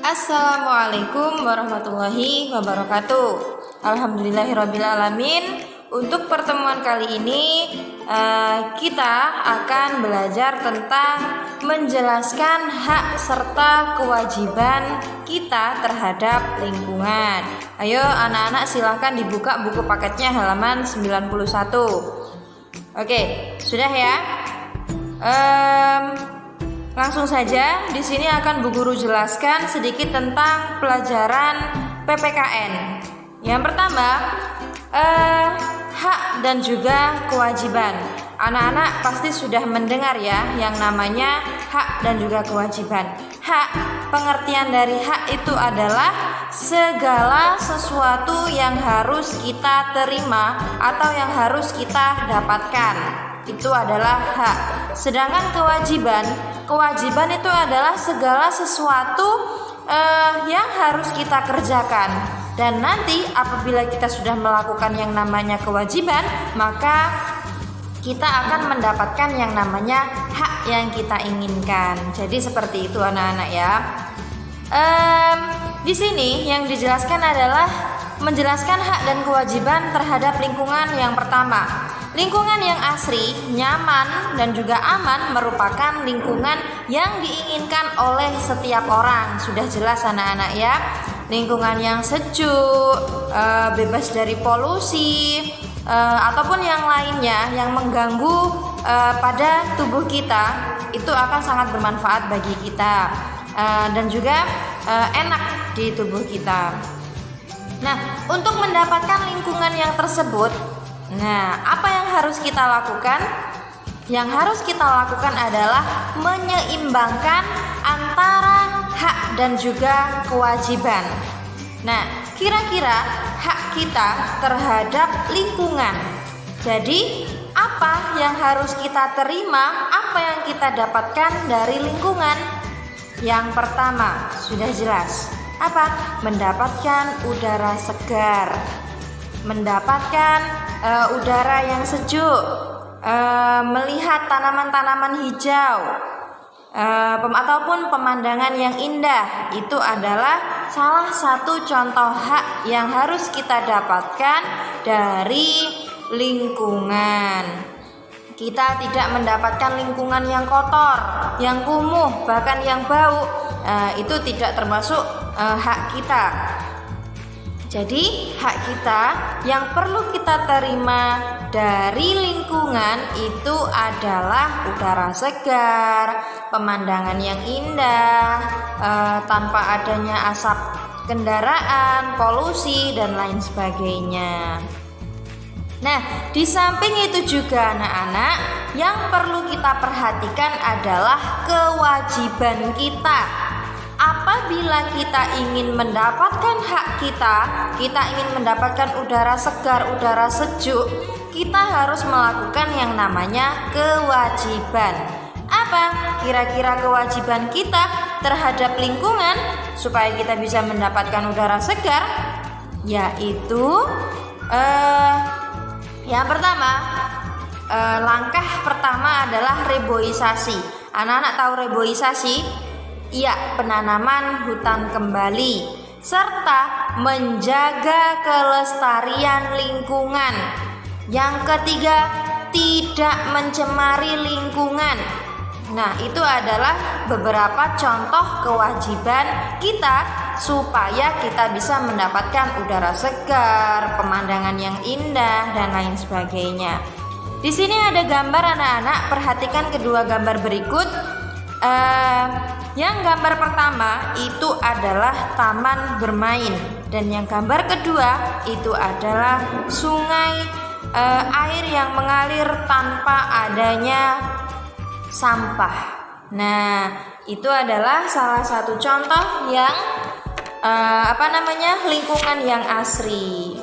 Assalamualaikum warahmatullahi wabarakatuh. Alhamdulillahirrabbilalamin. Untuk pertemuan kali ini kita akan belajar tentang menjelaskan hak serta kewajiban kita terhadap lingkungan. Ayo anak-anak silahkan dibuka buku paketnya halaman 91. Oke, sudah ya? Langsung saja, di sini akan Bu Guru jelaskan sedikit tentang pelajaran PPKN. Yang pertama, hak dan juga kewajiban. Anak-anak pasti sudah mendengar ya yang namanya hak dan juga kewajiban. Hak, pengertian dari hak itu adalah segala sesuatu yang harus kita terima atau yang harus kita dapatkan. Itu adalah hak. Sedangkan kewajiban itu adalah segala sesuatu yang harus kita kerjakan. Dan nanti apabila kita sudah melakukan yang namanya kewajiban, maka kita akan mendapatkan yang namanya hak yang kita inginkan. Jadi seperti itu anak-anak ya. Di sini yang dijelaskan adalah menjelaskan hak dan kewajiban terhadap lingkungan yang pertama. Lingkungan yang asri, nyaman, dan juga aman merupakan lingkungan yang diinginkan oleh setiap orang. Sudah jelas anak-anak ya. Lingkungan yang sejuk, bebas dari polusi, ataupun yang lainnya yang mengganggu pada tubuh kita, itu akan sangat bermanfaat bagi kita dan juga enak di tubuh kita. Nah, untuk mendapatkan lingkungan yang tersebut, apa yang harus kita lakukan? Yang harus kita lakukan adalah menyeimbangkan antara hak dan juga kewajiban. Nah, kira-kira hak kita terhadap lingkungan. Jadi, apa yang harus kita terima? Apa yang kita dapatkan dari lingkungan? Yang pertama, sudah jelas. Apa? Mendapatkan udara segar, mendapatkan udara yang sejuk, melihat tanaman-tanaman hijau, ataupun pemandangan yang indah. Itu adalah salah satu contoh hak yang harus kita dapatkan dari lingkungan. Kita tidak mendapatkan lingkungan yang kotor, yang kumuh, bahkan yang bau. Itu tidak termasuk hak kita. Jadi hak kita yang perlu kita terima dari lingkungan itu adalah udara segar, pemandangan yang indah, tanpa adanya asap kendaraan, polusi, dan lain sebagainya. Nah, di samping itu juga anak-anak, yang perlu kita perhatikan adalah kewajiban kita. Apabila kita ingin mendapatkan hak kita ingin mendapatkan udara segar, udara sejuk, kita harus melakukan yang namanya kewajiban. Apa kira-kira kewajiban kita terhadap lingkungan supaya kita bisa mendapatkan udara segar? Yaitu yang pertama, langkah pertama adalah reboisasi. Anak-anak tahu reboisasi? Iya, penanaman hutan kembali serta menjaga kelestarian lingkungan. Yang ketiga, tidak mencemari lingkungan. Nah, itu adalah beberapa contoh kewajiban kita supaya kita bisa mendapatkan udara segar, pemandangan yang indah, dan lain sebagainya. Di sini ada gambar anak-anak, perhatikan kedua gambar berikut. Yang gambar pertama itu adalah taman bermain, dan yang gambar kedua itu adalah sungai, air yang mengalir tanpa adanya sampah. Nah, itu adalah salah satu contoh yang lingkungan yang asri.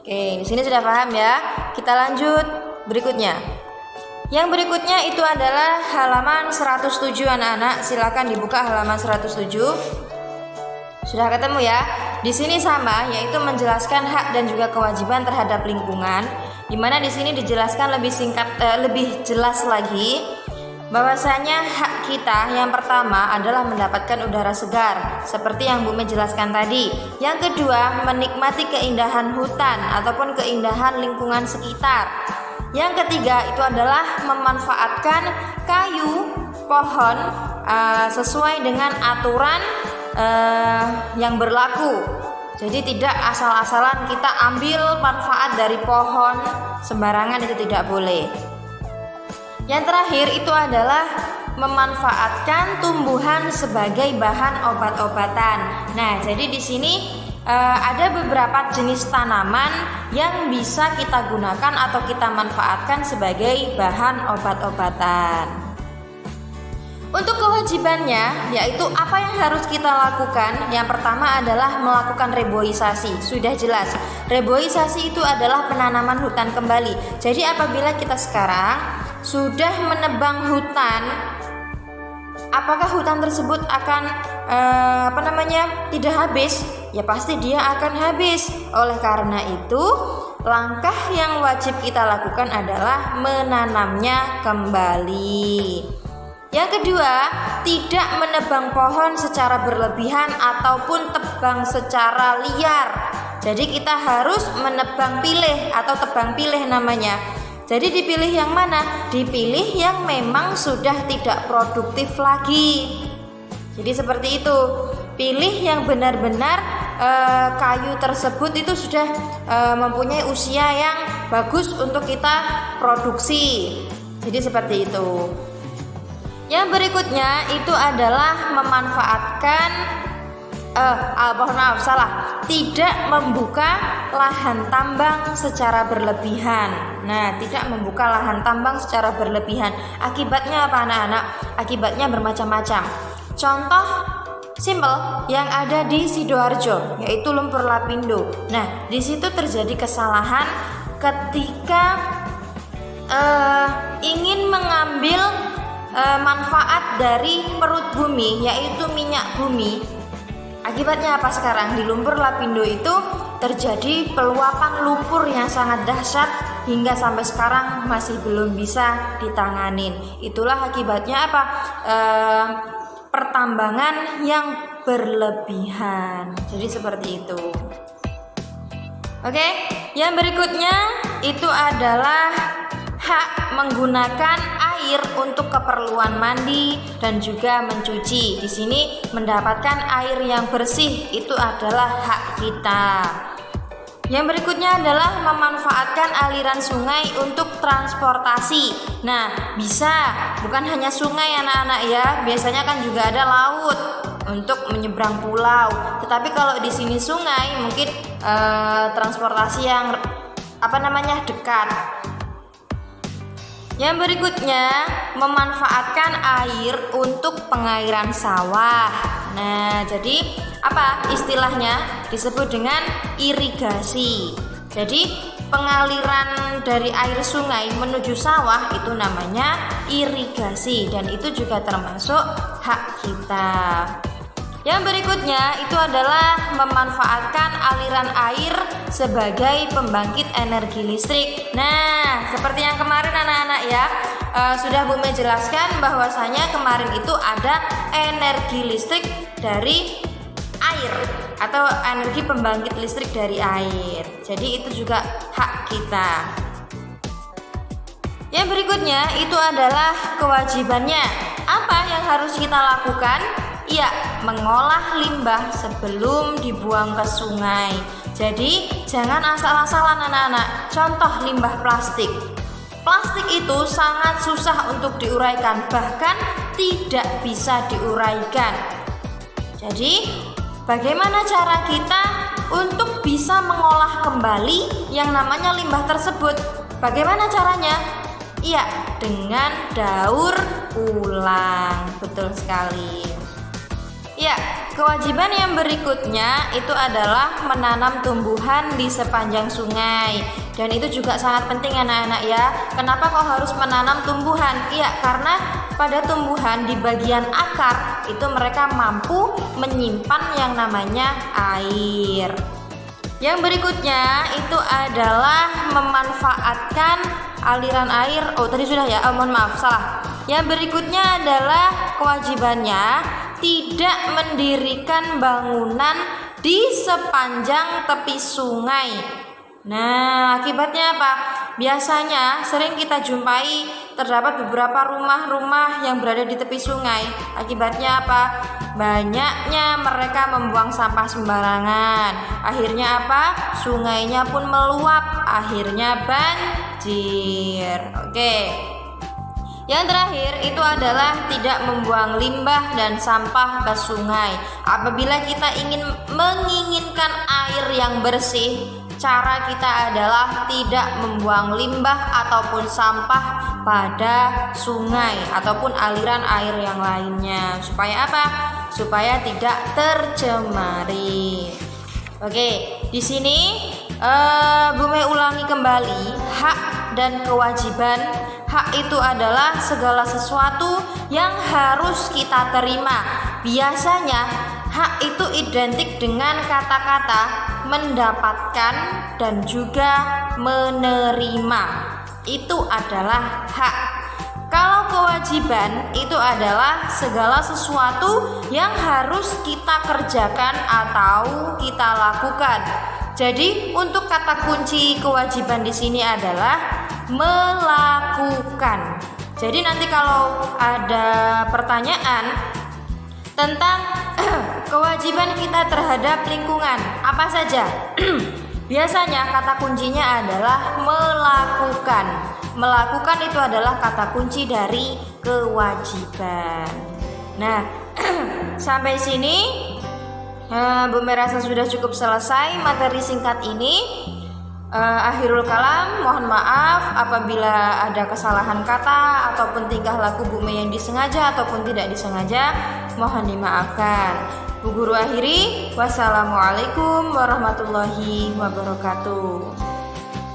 Oke, di sini sudah paham ya. Kita lanjut berikutnya. Yang berikutnya itu adalah halaman 107 anak-anak. Silakan dibuka halaman 107. Sudah ketemu ya? Di sini sama, yaitu menjelaskan hak dan juga kewajiban terhadap lingkungan. Di mana di sini dijelaskan lebih singkat, lebih jelas lagi. bahwasanya hak kita yang pertama adalah mendapatkan udara segar seperti yang Bu Mei jelaskan tadi. Yang kedua, menikmati keindahan hutan ataupun keindahan lingkungan sekitar. Yang ketiga itu adalah memanfaatkan kayu, pohon sesuai dengan aturan yang berlaku. Jadi tidak asal-asalan kita ambil manfaat dari pohon sembarangan, itu tidak boleh. Yang terakhir itu adalah memanfaatkan tumbuhan sebagai bahan obat-obatan. Nah, jadi di sini ada beberapa jenis tanaman yang bisa kita gunakan atau kita manfaatkan sebagai bahan obat-obatan. Untuk kewajibannya, yaitu apa yang harus kita lakukan? Yang pertama adalah melakukan reboisasi. Sudah jelas, reboisasi itu adalah penanaman hutan kembali. Jadi apabila kita sekarang sudah menebang hutan, apakah hutan tersebut akan tidak habis? Ya pasti dia akan habis. Oleh karena itu, langkah yang wajib kita lakukan adalah menanamnya kembali. Yang kedua, tidak menebang pohon secara berlebihan ataupun tebang secara liar. Jadi kita harus menebang pilih atau tebang pilih namanya. Jadi dipilih yang mana? Dipilih yang memang sudah tidak produktif lagi. Jadi seperti itu. Pilih yang benar-benar kayu tersebut itu sudah mempunyai usia yang bagus untuk kita produksi. Jadi seperti itu. Yang berikutnya itu adalah memanfaatkan tidak membuka lahan tambang secara berlebihan. Nah, tidak membuka lahan tambang secara berlebihan. Akibatnya apa anak-anak? Akibatnya bermacam-macam. Contoh simpel yang ada di Sidoarjo, yaitu lumpur lapindo. Nah, di situ terjadi kesalahan ketika ingin mengambil manfaat dari perut bumi, yaitu minyak bumi. Akibatnya apa sekarang? Di lumpur lapindo itu terjadi peluapan lumpur yang sangat dahsyat hingga sampai sekarang masih belum bisa ditanganin. Itulah akibatnya apa? Pertambangan yang berlebihan. Jadi seperti itu. Oke, yang berikutnya itu adalah hak menggunakan air untuk keperluan mandi dan juga mencuci. Di sini mendapatkan air yang bersih itu adalah hak kita. Yang berikutnya adalah memanfaatkan aliran sungai untuk transportasi. Nah, bisa bukan hanya sungai anak-anak ya, biasanya kan juga ada laut untuk menyeberang pulau. Tetapi kalau di sini sungai mungkin transportasi yang dekat. Yang berikutnya, memanfaatkan air untuk pengairan sawah. Nah, jadi apa istilahnya? Disebut dengan irigasi. Jadi, pengaliran dari air sungai menuju sawah itu namanya irigasi, dan itu juga termasuk hak kita. Yang berikutnya itu adalah memanfaatkan aliran air sebagai pembangkit energi listrik. Nah, seperti yang kemarin anak-anak ya, sudah Bu Mei jelaskan bahwasanya kemarin itu ada energi listrik dari air atau energi pembangkit listrik dari air. Jadi itu juga hak kita. Yang berikutnya itu adalah kewajibannya. Apa yang harus kita lakukan? Ya, mengolah limbah sebelum dibuang ke sungai. Jadi jangan asal-asalan anak-anak. Contoh limbah plastik. Plastik itu sangat susah untuk diuraikan, bahkan tidak bisa diuraikan. Jadi bagaimana cara kita untuk bisa mengolah kembali yang namanya limbah tersebut? Bagaimana caranya? Iya, dengan daur ulang. Betul sekali. Ya, kewajiban yang berikutnya itu adalah menanam tumbuhan di sepanjang sungai. Dan itu juga sangat penting anak-anak ya. Kenapa kok harus menanam tumbuhan? Iya, karena pada tumbuhan di bagian akar itu mereka mampu menyimpan yang namanya air. Yang berikutnya itu adalah memanfaatkan aliran air. Oh, tadi sudah ya. Mohon maaf, salah. Yang berikutnya adalah kewajibannya tidak mendirikan bangunan di sepanjang tepi sungai. Nah, akibatnya apa? Biasanya sering kita jumpai terdapat beberapa rumah-rumah yang berada di tepi sungai. Akibatnya apa? Banyaknya mereka membuang sampah sembarangan. Akhirnya apa? Sungainya pun meluap, akhirnya banjir. Oke. Yang terakhir itu adalah tidak membuang limbah dan sampah ke sungai. Apabila kita menginginkan air yang bersih, cara kita adalah tidak membuang limbah ataupun sampah pada sungai ataupun aliran air yang lainnya. Supaya apa? Supaya tidak tercemari. Oke, di sini Bu Mei ulangi kembali hak dan kewajiban. Hak itu adalah segala sesuatu yang harus kita terima. Biasanya hak itu identik dengan kata-kata mendapatkan dan juga menerima. Itu adalah hak. Kalau kewajiban itu adalah segala sesuatu yang harus kita kerjakan atau kita lakukan. Jadi untuk kata kunci kewajiban di sini adalah melakukan. Jadi nanti kalau ada pertanyaan tentang kewajiban kita terhadap lingkungan, apa saja? Biasanya kata kuncinya adalah melakukan. Melakukan itu adalah kata kunci dari kewajiban. Nah, sampai sini Bu Mei rasa sudah cukup selesai materi singkat ini. Akhirul kalam, mohon maaf apabila ada kesalahan kata ataupun tingkah laku Bu Mei yang disengaja ataupun tidak disengaja, mohon dimaafkan. Bu Guru akhiri, wassalamualaikum warahmatullahi wabarakatuh.